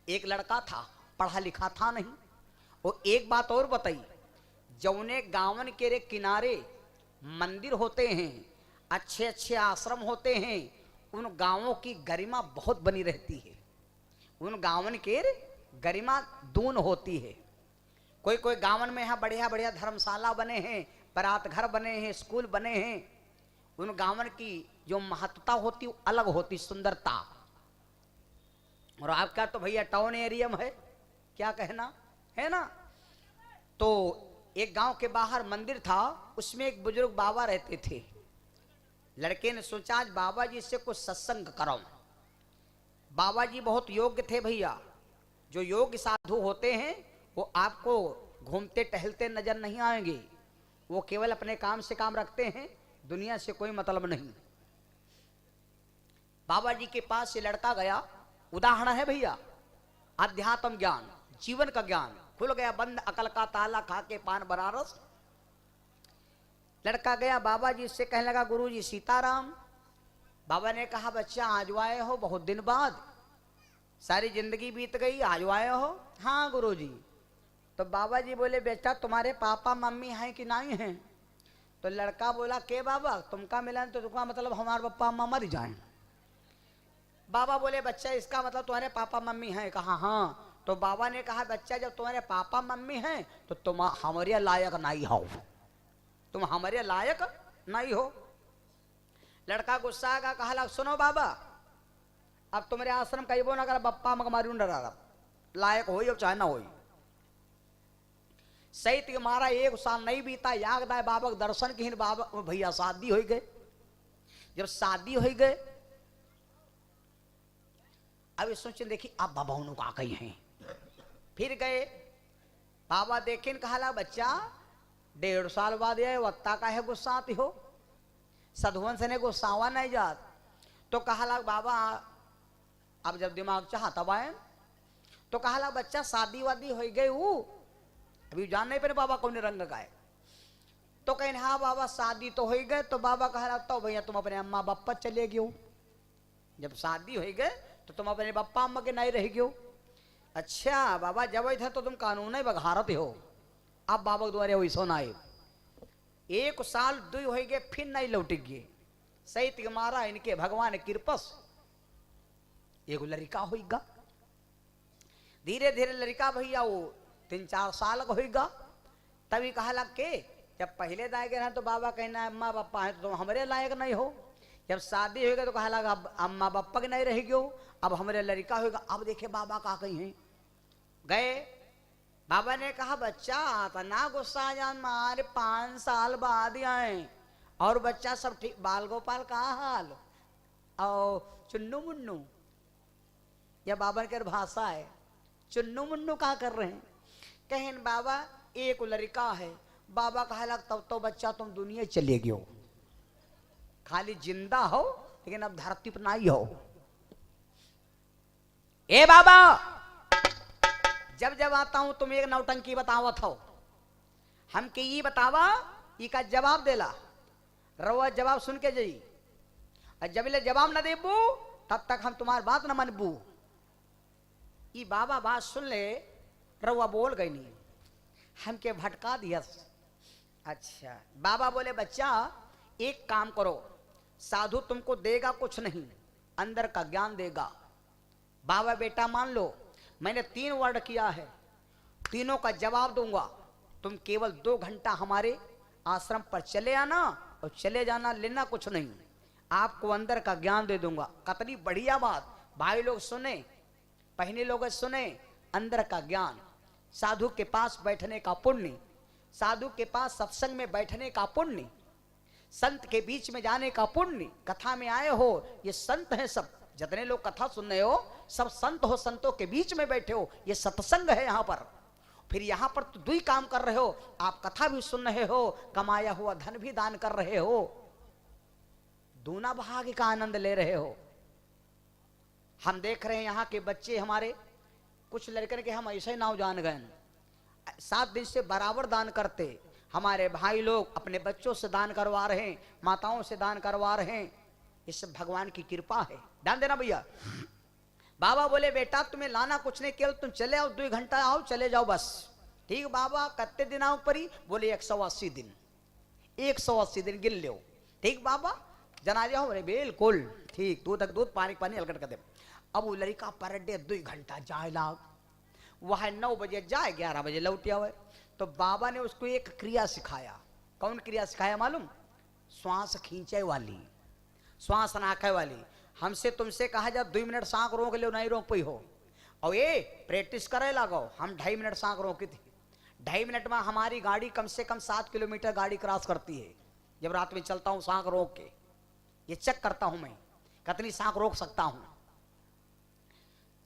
एक लड़का था, पढ़ा लिखा था नहीं। और एक बात और बताई, जौने गांवन के रे किनारे मंदिर होते हैं, अच्छे अच्छे आश्रम होते हैं, उन गांवों की गरिमा बहुत बनी रहती है। उन गांवन के गरिमा दून होती है। कोई कोई गांवन में यहाँ बढ़िया बढ़िया धर्मशाला बने हैं, बारात घर बने हैं, स्कूल बने हैं। उन गांवन की जो महत्ता होती वो अलग होती, सुंदरता। और आपका तो भैया टाउन एरिया में है, क्या कहना है ना। तो एक गांव के बाहर मंदिर था, उसमें एक बुजुर्ग बाबा रहते थे। लड़के ने सोचा आज बाबा जी से कुछ सत्संग कराऊं। बाबा जी बहुत योग्य थे भैया। जो योग्य साधु होते हैं वो आपको घूमते टहलते नजर नहीं आएंगे, वो केवल अपने काम से काम रखते हैं, दुनिया से कोई मतलब नहीं। बाबा जी के पास ये लड़का गया, उदाहरण है भैया अध्यात्म ज्ञान, जीवन का ज्ञान। खुल गया बंद अकल का ताला, खा के पान बनारस। लड़का गया बाबा जी से कहने लगा गुरु जी सीताराम। बाबा ने कहा बच्चा आज आए हो बहुत दिन बाद, सारी जिंदगी बीत गई, आज आए हो। हाँ गुरु जी। तो बाबा जी बोले बेटा तुम्हारे पापा मम्मी हैं कि नहीं हैं। तो लड़का बोला के बाबा तुमका मिला तो तुमका मतलब हमारे पापा अम्मा मर जाए। बाबा बोले बच्चा इसका मतलब तुम्हारे पापा मम्मी हैं। कहा हाँ। तो बाबा ने कहा बच्चा जब तुम्हारे पापा मम्मी हैं तो तुम हमारे लायक नहीं हो, तुम हमारे लायक नहीं हो। लड़का गुस्सा का कहा लग सुनो बाबा अब तुम्हारे आश्रम कईबो ना कर, बप्पा मग मारू न लायक हो चाहे ना हो। सही तुम्हारा एक साल नहीं बीता, याद दाए बाबा के दर्शन की बाबा भैया शादी हो गए। जब शादी हो गए अब सोचे देखी अब बाबा उन्होंने का कही हैं। फिर गए बाबा देखे कहा बच्चा 1.5 साल बाद ये वक्ता का है गुस्साती हो, सधुवन से ने गुस्सावा नहीं जात। तो कहा बाबा अब जब दिमाग चाह तब आए। तो कहा बच्चा शादी वादी हो गई वो अभी जान नहीं पे बाबा कौन रंग का है। तो कहें हाँ बाबा शादी तो हो गए। तो बाबा कहा तो भैया तुम अपने अम्मा बापा चले गयो, जब शादी हो गए तो तुम अपने बप्पा अम्मा के नहीं रह गयो। अच्छा बाबा जब थे तो तुम कानून ही बघारत हो। अब बाबा द्वारे वैसो ना 1 साल 2 हो गए फिर नहीं लौट गए। सही मारा इनके भगवान कृपस एगो लड़का होगा। धीरे धीरे लड़का भैया वो 3-4 साल का होगा। तभी कहा लग के जब पहले दाए गए तो बाबा कहना अम्मा पापा है तो तुम हमारे लायक नहीं हो। जब शादी होगा तो कहा लगा अब अम्मा पापा के नहीं रह गयो, अब हमारे लड़का होगा। अब देखे बाबा का कहीं हैं गए। बाबा ने कहा बच्चा तना गुस्सा जान मारे 5 साल बाद आए। और बच्चा सब ठीक, बाल गोपाल का हाल और चुन्नू मुन्नू, यह बाबा की भाषा है। चुन्नू मुन्नू क्या कर रहे हैं। कहें बाबा एक लड़का है। बाबा कहा लग तब तो बच्चा तुम दुनिया चले गयो, खाली जिंदा हो लेकिन अब धरती पर नहीं हो। ए बाबा जब जब आता हूं तुम एक नौटंकी बतावत हो, हम के ये बतावा इसका जवाब देला। रवा जवाब सुन के जाई, और जब ले जवाब न देबू तब तक हम तुम्हारी बात न मनबू। ये बाबा बात सुन ले, रवा बोल गई नहीं, हमके भटका दिया। अच्छा बाबा बोले बच्चा एक काम करो, साधु तुमको देगा कुछ नहीं, अंदर का ज्ञान देगा। बाबा बेटा मान लो मैंने 3 वर्ड किया है, तीनों का जवाब दूंगा। तुम केवल 2 घंटा हमारे आश्रम पर चले आना और चले जाना, लेना कुछ नहीं, आपको अंदर का ज्ञान दे दूंगा। कितनी बढ़िया बात, भाई लोग सुने, पहले लोग सुने। अंदर का ज्ञान, साधु के पास बैठने का पुण्य, साधु के पास सत्संग में बैठने का पुण्य, संत के बीच में जाने का पुण्य। कथा में आए हो ये संत है, सब जितने लोग कथा सुन रहे हो सब संत हो, संतों के बीच में बैठे हो, ये सत्संग है यहाँ पर। फिर यहाँ पर तो 2 काम कर रहे हो, आप कथा भी सुन रहे हो, कमाया हुआ धन भी दान कर रहे हो, दूना भाग्य का आनंद ले रहे हो। हम देख रहे हैं यहाँ के बच्चे हमारे, कुछ लड़के के हम ऐसे नाव जान गए, 7 दिन से बराबर दान करते। हमारे भाई लोग अपने बच्चों से दान करवा रहे हैं, माताओं से दान करवा रहे हैं। इस भगवान की कृपा है। ध्यान देना भैया, बाबा बोले बेटा तुम्हें लाना कुछ नहीं, केवल तुम चले आओ, 2 घंटा आओ चले जाओ बस। ठीक बाबा, कितने दिन आओ परी? बोले 180 दिन। 180 दिन गिन लो। ठीक बाबा, जना जाओ। बोले बिल्कुल ठीक, दूध तक दूध, पानी पानी, अलगट कर दे। अब वो लड़का पर डे 2 घंटा जाए लाग, वह 9 बजे जाए, 11 बजे लौट आवे। तो बाबा ने उसको एक क्रिया सिखाया। कौन क्रिया सिखाया मालूम? श्वास खींचे वाली, श्वास नाखे वाली। हमसे तुमसे कहा जा 2 मिनट सांख रोक लो, नहीं रोक पाई हो। और ये प्रैक्टिस करे लागो। हम 2.5 मिनट सांख रोकी थी। 2.5 मिनट में हमारी गाड़ी कम से कम 7 किलोमीटर गाड़ी क्रॉस करती है। जब रात में चलता हूँ सांख रोक के, ये चेक करता हूं मैं कितनी सांख रोक सकता हूं।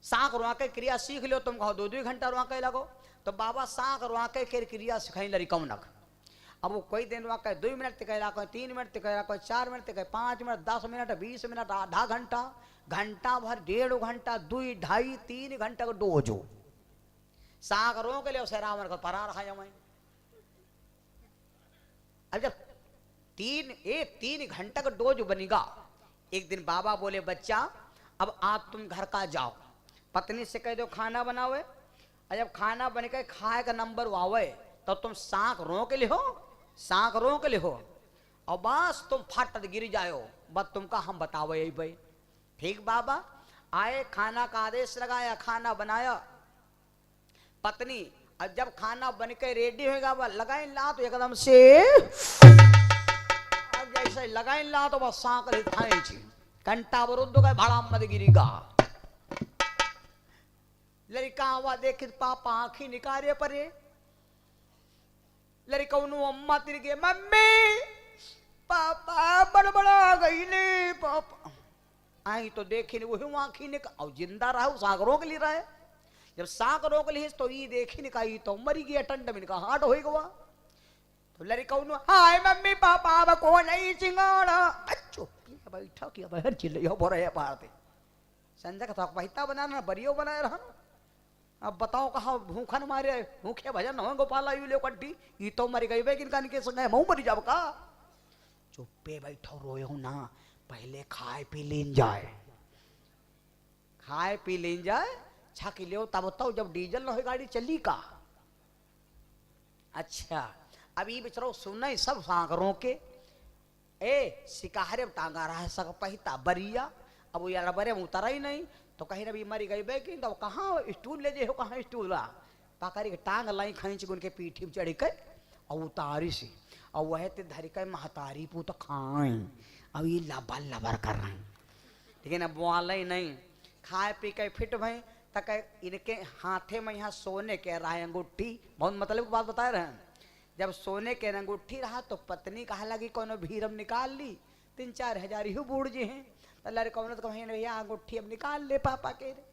सांख रोके क्रिया सीख लो। तुम कहो 2-2 घंटा रोके लगो। तो बाबा सांख रोके के क्रिया सिखाई लड़ी कौनक। अब वो कोई दिन रोके 2 मिनट तिकला, कोई 3 मिनट तिकला, कोई 4 मिनट तिकला, 5 मिनट, 10 मिनट, 20 मिनट, आधा घंटा, घंटा भर, 1.5 घंटा, 2, 2.5, 3 घंटा को डोजो सांख रोक ले। उसे रावण को परा रखा जाए। अब जब 3 घंटा का डोज बनेगा। एक दिन बाबा बोले बच्चा अब आप तुम घर का जाओ, पत्नी से कह दो खाना बनावे, और जब खाना बन के खाए का नंबर आवे तो तुम सांख रोक ले हो, सांख रोक ले हो, और बस तुम फट गिर जाओ। बस तुमका हम बतावे यही भाई। ठीक बाबा आए, खाना का आदेश लगाया, खाना बनाया। पत्नी अब जब खाना बन के रेडी होगा वह लगाई ला तो एकदम से अब जैसे लगाई ला तो बस सांक खाए घंटा बरुद्ध का भाड़ा मत गिरीगा। लड़का आवा देख पापा आंखी निकारे परे। लड़का अम्मा तिरगे मम्मी पापा बड़बड़ा गई ले पापा। आई तो देखी नहीं वही आंखी निकाल जिंदा रहा, सांक रोक ली रहा है। जब सांक रोक ली तो ये देखी निकाई तो मरी गया टंड में, हाट हो गवा। तो लड़का हाय मम्मी पापा अब को नहीं चिंगाड़ा अच्छो बैठा किया बहन चिल्ले हो बोरे पाते संजय का तो बहिता बनाना बरियो बनाए रहा। अब बताओ कहा भूखन मारे भूखे भजन हो गोपाला यू ले कट्टी ये तो मर गई बेकिन कान के संग मुंह मरी जाब का। चुप्पे बैठो रोए हो ना, पहले खाए पी लीन जाए, खाए पी लीन जाए छक ले तब बताओ जब डीजल न हो गाड़ी चली का। अच्छा अभी बेचारो सुन सब सांकरों के ए शिकारे टांगा रहा है सक पहिता बरिया। अब यार बरे में उतरा ही नहीं तो कहीं रवि मरी गई बेकी तो कहाँ स्टूल ले जे हो, कहाँ स्टूल पाकारी के टांग लाई खींच के उनके पीठी में चढ़ी कर और उतारी से और वह ते धरी कर महतारी पू तो खाए। अब ये लबर लबर कर रहे हैं लेकिन अब वाला ही नहीं। खाए पी के फिट भई तक इनके हाथे में यहाँ सोने के रहा है अंगूठी। बहुत मतलब की बात बता रहे हैं। जब सोने के अंगूठी रहा तो पत्नी कहा लगी कोनो भीरम निकाल ली 3-4 हजार ही बूढ़ जी हैं। तो लड़का तो कहीं भैया अंगूठी अब निकाल ले पापा के रे।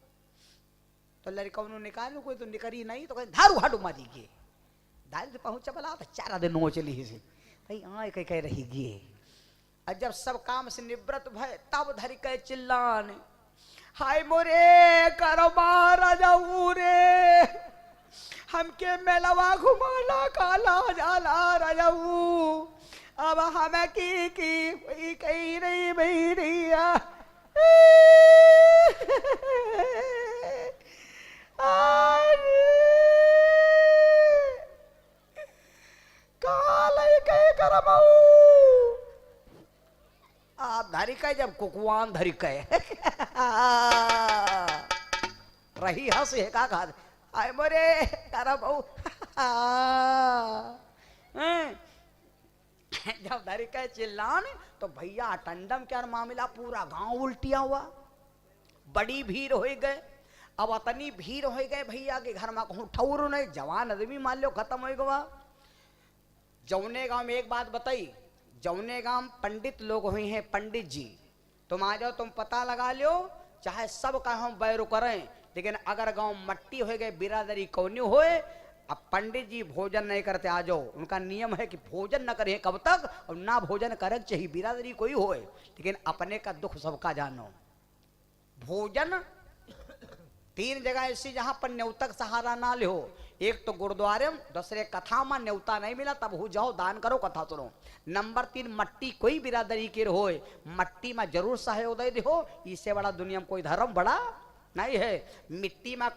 तो लड़का निकाल कोई तो निकरी नहीं तो कहीं धारू हाडू मारी गे दाल से पहुंचा बला तो 4 दिन नो चली से भाई आए कह रही गे। और जब सब काम से निवृत्त भय तब धरी कह चिल्लाने हाय मोरे करबा राजाऊ रे हमके मेलवा घुमाला काला जाला राजाऊ। अब हमें की कही नहीं भैया काले कहे करमाऊ आप धरी कहे जब कुकुआन धरी कहे रही हंस है का खा आए मोरे तारा बहु जब धरी कहे चिल्लान तो भैया टंडम क्या मामला पूरा गांव उल्टिया हुआ। बड़ी भीड़ हो गए। अब अतनी भीड़ हो गए भैया के घर में कहूँ ठौर नहीं जवान आदमी मान लो खत्म हो गवा। जौने गांव में एक बात बताई, जौने गांव पंडित लोग हुए हैं पंडित जी तुम आ जाओ तुम पता लगा लो चाहे सब का हम बैर करें लेकिन अगर गांव मट्टी हो गए बिरादरी कौनी होए अब पंडित जी भोजन नहीं करते आ जाओ। उनका नियम है कि भोजन न करें कब तक और ना भोजन करे चाहिए बिरादरी कोई होए लेकिन अपने का दुख सबका जानो। भोजन 3 जगह ऐसी जहां पर न्योतक सहारा ना ले हो। एक तो गुरुद्वारे में, दूसरे कथा में न्योता नहीं मिला तब हो जाओ दान करो कथा सुनो। नंबर 3 मट्टी कोई बिरादरी के होए मट्टी में जरूर सहयोग दे हो। इससे बड़ा दुनिया में कोई धर्म बड़ा नहीं है। मिट्टी में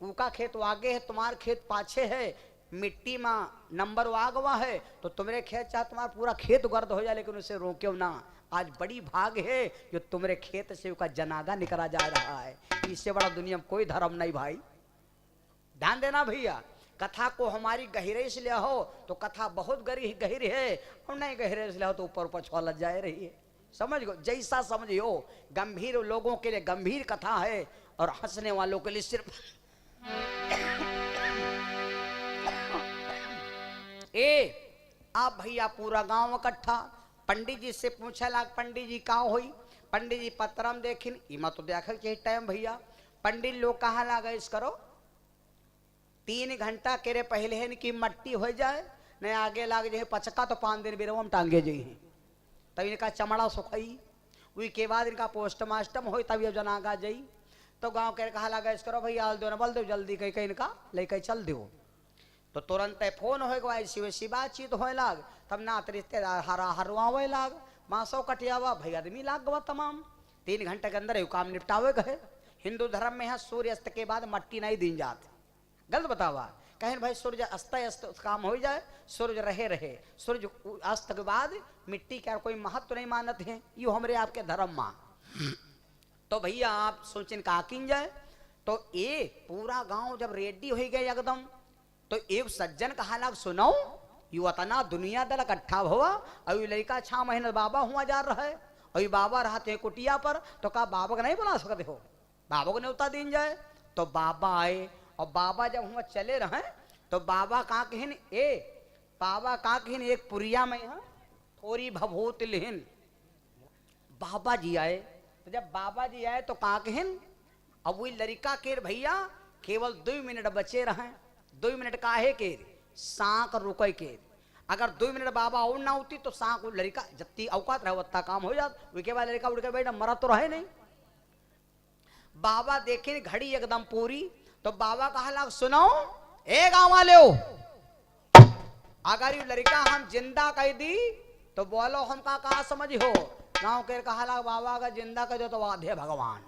ऊका खेत आगे है, तुम्हार खेत पाछे है, मिट्टी में नंबर आगवा है, तो तुम्हारे खेत चाहे तुम्हारा पूरा खेत गर्द हो जाए लेकिन उसे रोक्यो ना। आज बड़ी भाग है जो तुम्हारे खेत से उसका जनादा निकला जा रहा है। इससे बड़ा दुनिया में कोई धर्म नहीं भाई। ध्यान देना भैया, कथा को हमारी गहरे से ले हो तो कथा बहुत गहरी है, और नहीं गहरे से ले हो तो ऊपर ऊपर छोलत जाए रही है। समझ गो, जैसा समझियो। गंभीर लोगों के लिए गंभीर कथा है और हंसने वालों के लिए सिर्फ आप भैया पूरा गांव इकट्ठा। पंडित जी से पूछा लाग, पंडित जी का होई? पंडित जी पत्रम देखिन, इमा तो देखल के टाइम भैया। पंडित लोग कहाँ लागा इस करो 3 घंटा केरे पहले है कि मट्टी हो जाए, नहीं आगे लाग जाए पचका तो 5 दिन बिरव हम टांगे जाइए, तब इनका चमड़ा सुखाई, वही के बाद इनका पोस्टमास्टम हो, तब ये जनागा जाई। तो गांव के कहा लगा इस करो भैया आल दो न बल दो जल्दी कहीं कहीं इनका लेके चल दो। तो तुरंत फोन होगा, ऐसी वैसी बातचीत होए लाग, तब नात रिश्तेदार हरा हरवावे लाग, मासो कटियावा भाई आदमी लाग गवा तमाम। 3 घंटे के अंदर काम निपटावे गए। हिंदू धर्म में है सूर्यास्त के बाद मट्टी नहीं दी जाती। गलत बतावा, कहें भाई सूर्य अस्त अस्त काम हो जाए, सूर्य रहे, सूर्य अस्त के बाद मिट्टी का कोई महत्व नहीं मानत है, यू हमारे आपके धर्म में। तो भैया आप सोचें का किन जाए। तो ये पूरा गांव जब रेडी हो गए एकदम, तो एक सज्जन कहा लाग सुनो, यू अतना दुनिया दल इकट्ठा हुआ, और लड़का 6 महीने बाबा हुआ जा रहा है, और बाबा रहते हैं कुटिया पर, तो कहा बाबा को नहीं बुला सकते हो, बाबा को न्योता दिन जाए। तो बाबा आए, और बाबा जब हुआ चले रहे, तो बाबा कहा कहन बाबा कहा कहन एक पुरिया में यहाँ थोड़ी भभूत लिहिन। बाबा जी आए, तो जब बाबा जी आए तो कहा कहन, अब वही लड़का के भैया केवल 2 मिनट बचे रहे। 2 मिनट का है के सांक रुके के, अगर 2 मिनट बाबा और ना होती तो सांक लड़का जत्ती औकात रहे उतना काम हो जाता। उसके बाद लड़का उठ के बैठा, मरा तो रहे नहीं। बाबा देखे घड़ी एकदम पूरी, तो बाबा कहा लाग सुनो ए गाँव वाले हो, अगर ये लड़का हम जिंदा कह दी तो बोलो हमका कहा समझ हो। गाँव के कहा लाग बाबा का जिंदा कर दो तो आधे भगवान।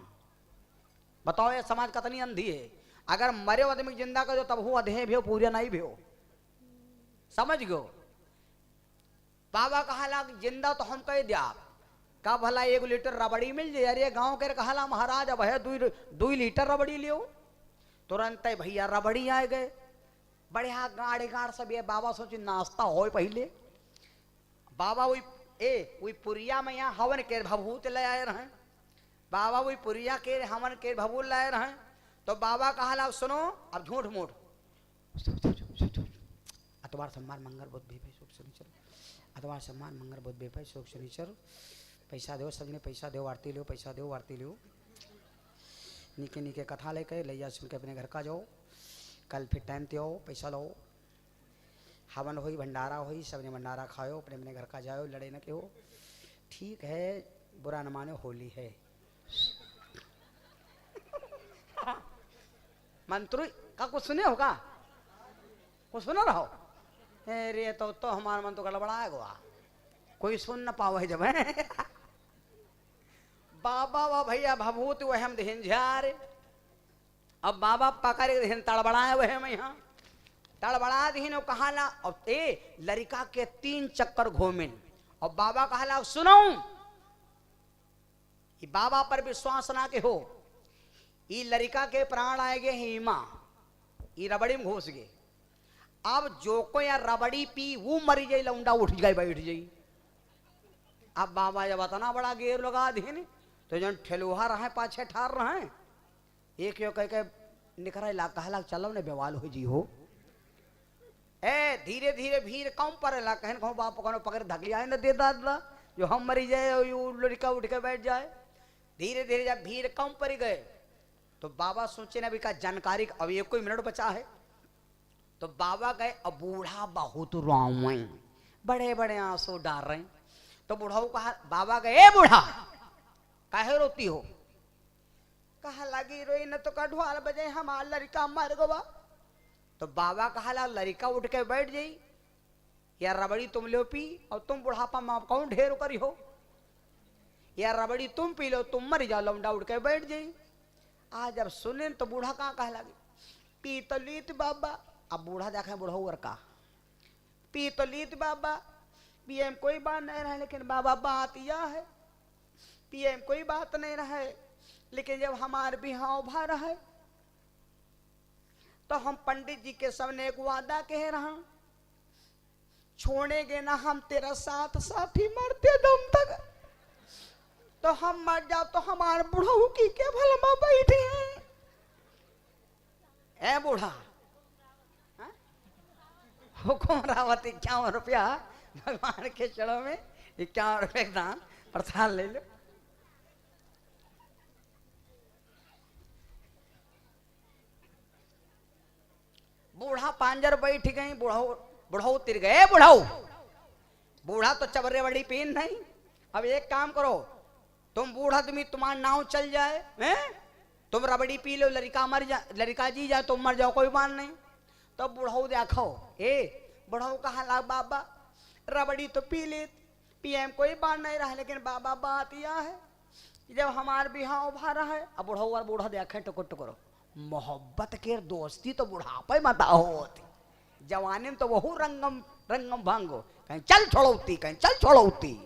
बताओ ये समाज कितनी अंधी है। अगर मरे आदमी जिंदा कर दो तब वो अधे भी हो पूरे नहीं भी हो, समझ गयो। बाबा कहा लाग जिंदा तो हम कह दिया, का भला 1 लीटर रबड़ी मिल जाए। अरे गाँव के कहा महाराज अब है 2 लीटर रबड़ी लियो। तुरंत भैया रबड़ी आ गए, बढ़िया गाड़ गाड़ सब। ये बाबा सोचे नाश्ता हो पहले। बाबा वही पुरिया में यहाँ हवन के भभूत ले आए रहे। बाबा वही पुरिया के हवन के भभूत लाए रहे। तो बाबा कहा ला सुनो, अब झूठ मूठ अतवार सम्मान मंगल बुध बेपै सुख शनिचर, अतवार सम्मान मंगल बुध बेपै सुख शनिचर। पैसा दो सबने, पैसा दो आरती लो, पैसा दो आरती लो। नीके नीके कथा लेके लैया सुन के अपने घर का जाओ। कल फिर टाइम ते आओ, पैसा लो। हवन हुई, भंडारा हुई, सबने भंडारा खाओ, अपने अपने घर का जाओ, लड़े न के हो। ठीक है, बुरा न मानो, होली है। मंत्री का कुछ सुने होगा, कुछ सुना रहो। अरे तो हमारा मन तो गड़बड़ा गया, कोई सुन न पाओ जब है। बाबा वा भैया भभूत वह हम दहन झारे। अब बाबा पकड़ दहन तड़बड़ाए वह में यहाँ तड़बड़ा दहन कहा ला। और लड़का के 3 चक्कर घूमिन, और बाबा कहा ला सुनो, बाबा पर विश्वास ना के हो, ये लड़का के प्राण आएगे हीमा, ये रबड़ी में घुस गए। अब जो को या रबड़ी पी वो मरी जाई, लौंडा उठ जाए बैठ जाई। अब बाबा जब इतना बड़ा गेर लगा दीन, तो जन ठेलुहा रहे पाछे ठार रहे, एक यो कह के निकरा ला कहला चलो ने बेवाल हो जी हो। ए धीरे धीरे भीड़ कम पड़ेला, कहन कहूँ बाप को पकड़ धकलिया न दे दादा जो हम मरी जाए और यू लड़का उठ के बैठ जाए। धीरे धीरे जब भीड़ कम पड़ गए तो बाबा सोचे ना भी का जानकारी, अब 1 मिनट बचा है। तो बाबा गए, अब बूढ़ा बहुत रोए, बड़े बड़े आंसू डाल रहे। तो बूढ़ा कहा, बाबा गए ए बूढ़ा काहे रोती हो? कहा लगी रोई न तो कढ़वाल बजे हमार लड़का मर गवा। तो बाबा कहा ला लड़का उठ के बैठ जाई, या रबड़ी तुम लो पी और तुम बुढ़ापा में कौन ढेर करी हो, या रबड़ी तुम पी लो तुम मर जाओ, लौंडा उठ के बैठ जाई। आज जब सुने तो बूढ़ा कहाँ कह लगे पी तो लीत बाबा। अब बूढ़ा देखा बूढ़ा और का पी तो लीत बाबा, पिए में कोई बात नहीं रहे, लेकिन बाबा बात यह है पिए में कोई बात नहीं रहे, लेकिन जब हमारे बिहाव भर है तो हम पंडित जी के सामने एक वादा कह रहा, छोड़ेंगे ना हम तेरा साथ साथी मरते दम तक। तो हम मर जाओ तो हमारे बुढ़ऊ की के भला बैठे हैं। ए बूढ़ा हुकुम रावत 51 रुपया भगवान के चरणों में 51 रुपये दान प्रसाद ले लो। बूढ़ा पांजर बैठ गई, बुढ़ऊ तिर गए। बूढ़ा तो चबरे बड़ी पीन नहीं। अब एक काम करो, तुम बूढ़ा आदमी तुम्हारा नाव चल जाए हैं, तुम रबड़ी पी लो, लड़का मर जा, लड़का जी जाए तुम मर जाओ, कोई बात नहीं। तो बुढ़ऊ देखो बुढ़ऊ कहा ला बाबा रबड़ी तो पी ले, पिए में कोई बात नहीं रहा, लेकिन बाबा बात यह है जब हमार बिहाव भरा है। अब बुढ़ऊ और बूढ़ा देखे टुकुर टुकुर, मोहब्बत के दोस्ती तो बुढ़ापे मत होती, जवानी में तो वहू रंगम रंगम भांगो, कहीं चल छोड़ौती कहीं चल छोड़ौती।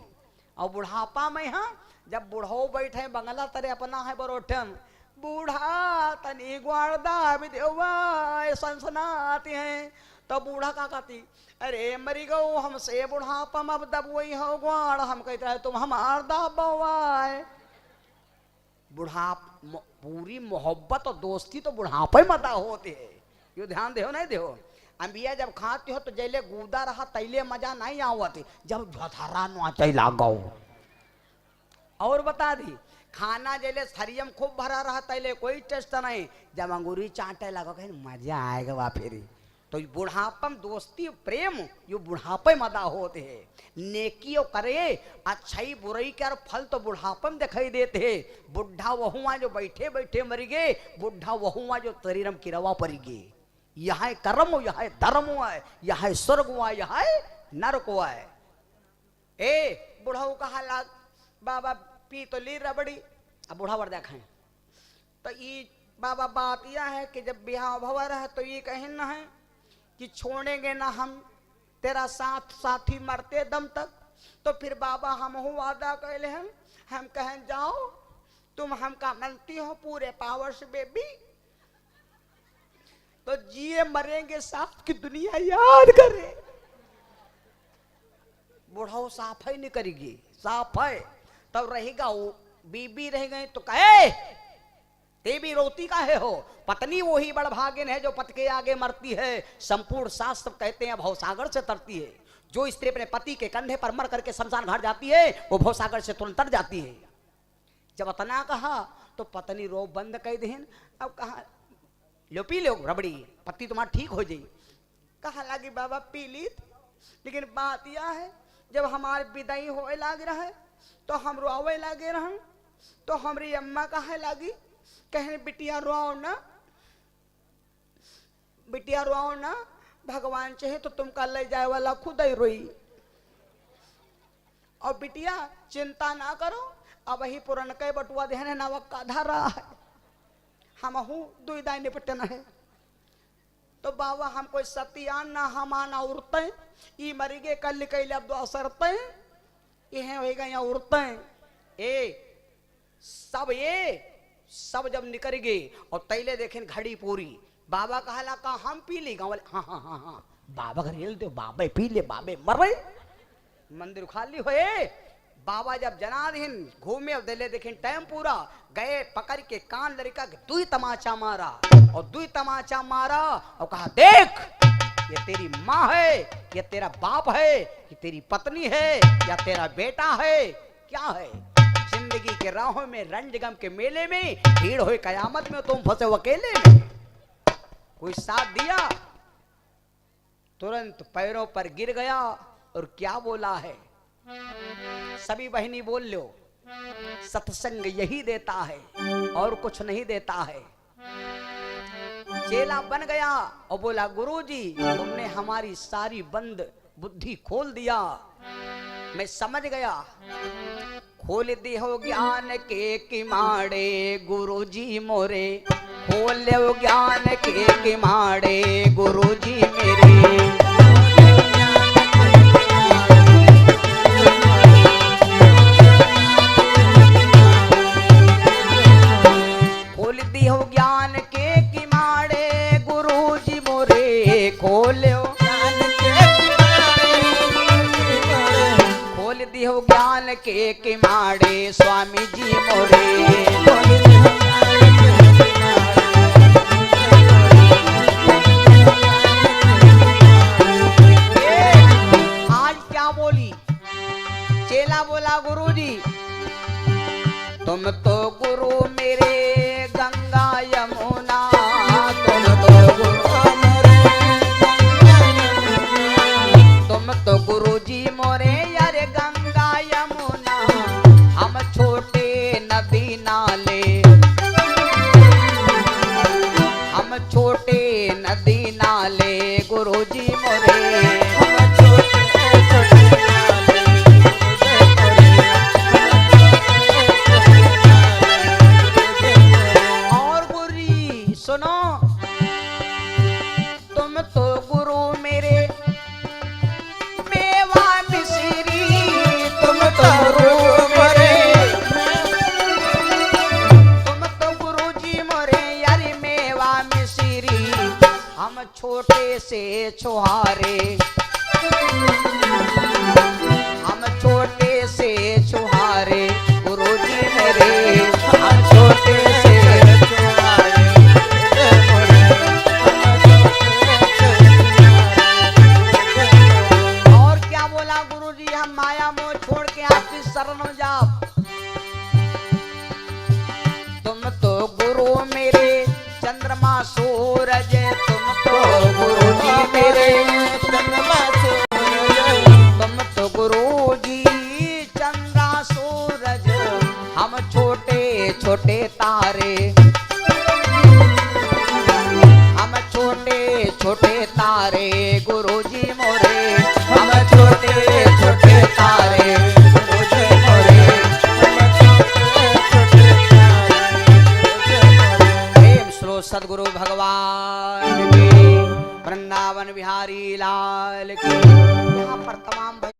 और बुढ़ापा में हाँ जब बुढ़ऊ बैठे बंगला तरे अपना है बरोठन, बूढ़ा तनी ग्वारदा विदेवा सनसनाती हैं। तो बूढ़ा का कहती अरे मरी गो हमसे बुढ़ापा अब दब वही हो ग्वाड़, हम कहते हैं तुम हमार दबाए। बुढ़ाप पूरी मोहब्बत और दोस्ती तो बुढ़ापे मता होते है, यो ध्यान दे नहीं दे। अंबिया जब खाते हो तो जैले गूदा रहा तैले मजा नहीं आवती, जब झथरा नाचे लागो। और बता दी खाना जैले थरियम खूब भरा रहा तैले कोई टेस्ट नहीं, जब अंगूरी चाटे लगो कहीं मजा आएगा वहाँ फिर। तो बुढ़ापम दोस्ती प्रेम यो बुढ़ापे मदा होते है। नेकियों करे अच्छाई बुराई के फल तो बुढ़ापम दिखाई देते है। बुढ़ा वहुआ जो बैठे बैठे मर गए, बुढ़ा वहुआ जो शरीरम की रवा पड़ गए। यहाँ कर्म हो, यहाँ धर्म हुआ है, यहाँ स्वर्ग हुआ, यहाँ नरक हुआ है। ए बुढ़ाऊ कहा लाग बाबा पी तो ली रबड़ी। अब बुढ़ा वर देखा तो ये बाबा बात यह है कि जब बिहाव भवर है तो ये कहें ना है कि छोड़ेंगे ना हम तेरा साथ साथी मरते दम तक। तो फिर बाबा हम वादा कहले हम कहें जाओ तुम हमका मनती हो पूरे पावर से बेबी, तो जिए मरेंगे साथ की दुनिया याद करे। बुढ़ाओ साफ है नहीं करेगी, साफ है तब रहेगा वो। बीबी रह गई तो कहे देवी रोती का है हो, पत्नी वही बड़ भागिन है जो पति के आगे मरती है। संपूर्ण शास्त्र कहते हैं भवसागर से तरती है। जो स्त्री अपने पति के कंधे पर मर करके शमशान घाट जाती है वो भवसागर से तुरंत तर जाती है। जब अतना कहा तो पत्नी रो बंद कह देन। अब कहा लो पी लो रबड़ी, पति तुम्हारा ठीक हो जाए। कहा लगी बाबा पी ली, लेकिन बात यह है जब हमारे विदाई होए लाग रहा है तो हम रोवे लागे रह। तो हमारी अम्मा कहे लगी कहने बिटिया रोओ ना, बिटिया रोओ ना, भगवान चाहे तो तुमका ले जाए वाला खुद ही रोई। और बिटिया चिंता ना करो, अब ही पुरन के बटुआ देने नवक का धारा है, हम हूँ दुईदाई निपटन है। तो बाबा हम कोई सतियान ना हमाना उड़ते ये मरी गे कल कैले अब दो सरते ये हो गई उड़ते ये सब जब निकल गए और तैले देखें घड़ी पूरी। बाबा कहला का हम पी ली गाँव वाले हाँ हाँ हाँ हाँ बाबा का रेल दो, बाबे पी ले, बाबे मर रहे मंदिर खाली होए। बाबा जब जनाधीन घूमे और दिले देखें टाइम पूरा गए, पकड़ के कान लड़का के दुई तमाचा मारा और दुई तमाचा मारा और कहा देख ये तेरी माँ है, ये तेरा बाप है, ये तेरी पत्नी है या तेरा बेटा है, क्या है। जिंदगी के राहों में रंज गम के मेले में भीड़ हुई कयामत में तुम फंसे अकेले में। कोई साथ दिया, तुरंत पैरों पर गिर गया और क्या बोला है। सभी बहनी बोल लो, सत्संग यही देता है और कुछ नहीं देता है। चेला बन गया और बोला गुरुजी तुमने हमारी सारी बंद बुद्धि खोल दिया, मैं समझ गया। खोल दियो ज्ञान के किमाड़े गुरुजी मोरे, खोलो ज्ञान के किमाड़े गुरुजी मेरे। खोल दियो ज्ञान के किमाड़े गुरुजी मोरे, खोलो दियो ज्ञान के किमाड़े स्वामी जी मोरे। आज क्या बोली? चेला बोला गुरुजी तुम तो गुरु मेरे गंगा यमुना, तुम तो गुरु मेरे, तुम तो गुरुजी मोरे यारे गंगा यमुना, हम छोटे नदी नाले, हम छोटे नदी नाले गुरुजी मोरे। और गुरुजी सुनो, तुम तो गुरु मेरे मेवा मिश्री, तुम तो गुरु मोरे, तुम तो गुरुजी मोरे यारी मेवा मिश्री, हम छोटे से छुहारे, हम छोटे से छुहारे गुरुजी मेरे, हम छोटे से छुहारे। और क्या बोला गुरुजी? हम माया मोह छोड़ के आपकी शरण में जाओ। तुम तो गुरु मेरे चंद्रमा सूरज, तुम तो गुरुजी मेरे चंद्रमा सूरज, तुम तो गुरुजी चंद्रा सूरज, हम छोटे छोटे तारे, हम छोटे छोटे तारे गुरुजी मोरे, हम छोटे छोटे तारे गुरुजी मोरे। प्रेम श्रो सदगुरु भगवान की, वृंदावन बिहारी लाल की। यहाँ पर तमाम